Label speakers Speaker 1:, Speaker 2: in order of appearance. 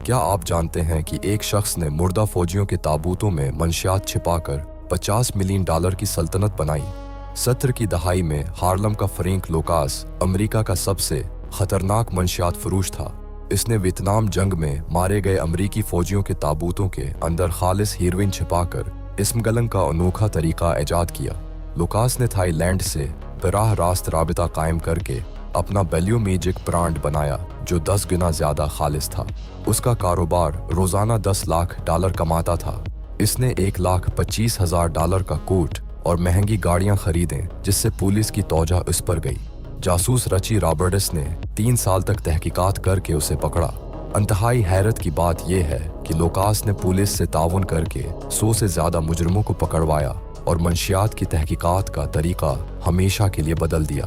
Speaker 1: کیا آپ جانتے ہیں کہ ایک شخص نے مردہ فوجیوں کے تابوتوں میں منشیات چھپا کر $50 ملین کی سلطنت بنائی؟ 70 کی دہائی میں ہارلم کا فرینک لوکاس امریکہ کا سب سے خطرناک منشیات فروش تھا۔ اس نے ویتنام جنگ میں مارے گئے امریکی فوجیوں کے تابوتوں کے اندر خالص ہیروئن چھپا کر اسمگلنگ کا انوکھا طریقہ ایجاد کیا۔ لوکاس نے تھائی لینڈ سے براہ راست رابطہ قائم کر کے اپنا بیلیو میجک برانڈ بنایا جو 10 گنا زیادہ خالص تھا۔ اس کا کاروبار روزانہ $10 لاکھ کماتا تھا۔ اس نے $1,25,000 کا کوٹ اور مہنگی گاڑیاں خریدیں جس سے پولیس کی توجہ اس پر گئی۔ جاسوس رچی رابرٹس نے 3 سال تک تحقیقات کر کے اسے پکڑا۔ انتہائی حیرت کی بات یہ ہے کہ لوکاس نے پولیس سے تعاون کر کے 100 سے زیادہ مجرموں کو پکڑوایا اور منشیات کی تحقیقات کا طریقہ ہمیشہ کے لیے بدل دیا۔